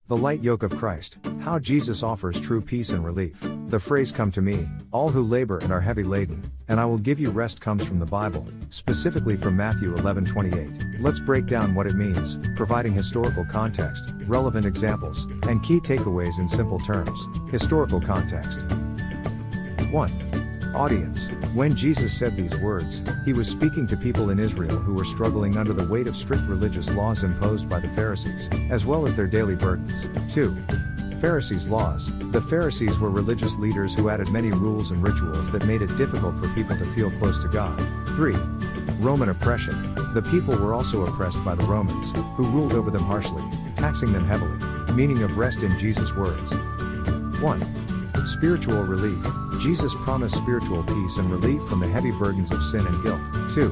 The light yoke of Christ, how Jesus offers true peace and relief. The phrase "come to me, all who labor and are heavy laden, and I will give you rest" comes from the Bible, specifically from Matthew 11:28. Let's break down what it means, providing historical context, relevant examples, and key takeaways in simple terms. Historical context. 1. Audience. When Jesus said these words, he was speaking to people in Israel who were struggling under the weight of strict religious laws imposed by the Pharisees, as well as their daily burdens. 2. Pharisees Laws. The Pharisees were religious leaders who added many rules and rituals that made it difficult for people to feel close to God. 3. Roman oppression. The people were also oppressed by the Romans, who ruled over them harshly, taxing them heavily. Meaning of rest in Jesus' words. 1. Spiritual relief. Jesus promised spiritual peace and relief from the heavy burdens of sin and guilt. 2.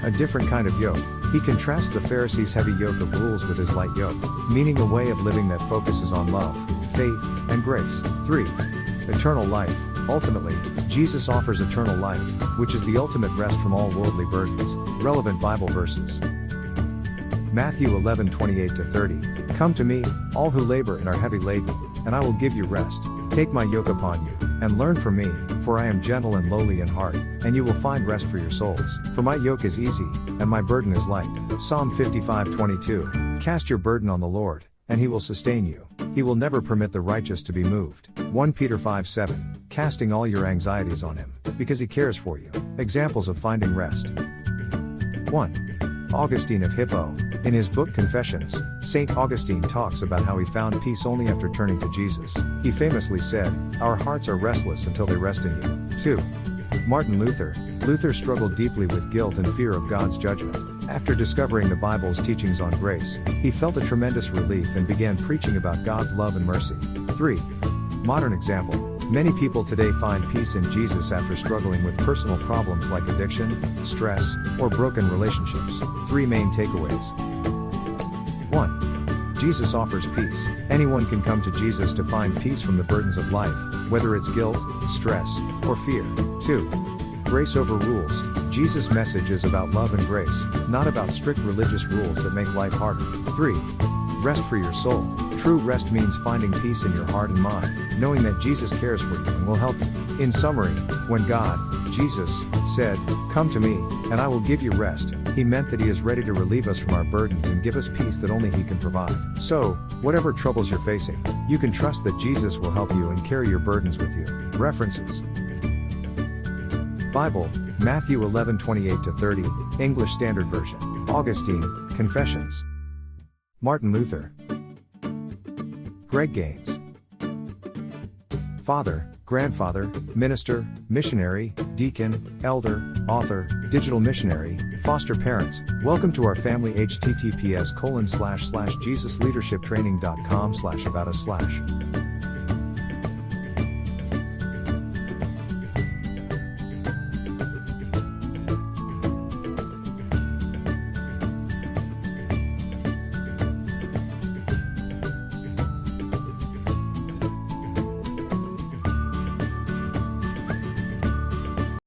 A different kind of yoke. He contrasts the Pharisees' heavy yoke of rules with his light yoke, meaning a way of living that focuses on love, faith, and grace. 3. Eternal life. Ultimately, Jesus offers eternal life, which is the ultimate rest from all worldly burdens. Relevant Bible verses. Matthew 11:28-30. Come to me, all who labor and are heavy laden, and I will give you rest. Take my yoke upon you, and learn from me, for I am gentle and lowly in heart, and you will find rest for your souls. For my yoke is easy, and my burden is light. Psalm 55:22. Cast your burden on the Lord, and he will sustain you. He will never permit the righteous to be moved. 1 Peter 5:7. Casting all your anxieties on him, because he cares for you. Examples of finding rest. 1. Augustine of Hippo. In his book Confessions, St. Augustine talks about how he found peace only after turning to Jesus. He famously said, "Our hearts are restless until they rest in you." 2. Martin Luther. Luther struggled deeply with guilt and fear of God's judgment. After discovering the Bible's teachings on grace, he felt a tremendous relief and began preaching about God's love and mercy. 3. Modern example. Many people today find peace in Jesus after struggling with personal problems like addiction, stress, or broken relationships. 3 main takeaways. 1. Jesus offers peace. Anyone can come to Jesus to find peace from the burdens of life, whether it's guilt, stress, or fear. 2. Grace over rules. Jesus' message is about love and grace, not about strict religious rules that make life harder. 3. Rest for your soul. True rest means finding peace in your heart and mind, knowing that Jesus cares for you and will help you. In summary, when God, Jesus, said, "Come to me, and I will give you rest," he meant that he is ready to relieve us from our burdens and give us peace that only he can provide. So, whatever troubles you're facing, you can trust that Jesus will help you and carry your burdens with you. References. Bible, Matthew 11:28-30, English Standard Version. Augustine, Confessions. Martin Luther. Greg Gaines. Father, grandfather, minister, missionary, deacon, elder, author, digital missionary, foster parents. Welcome to our family. https://jesusleadershiptraining.com/about us/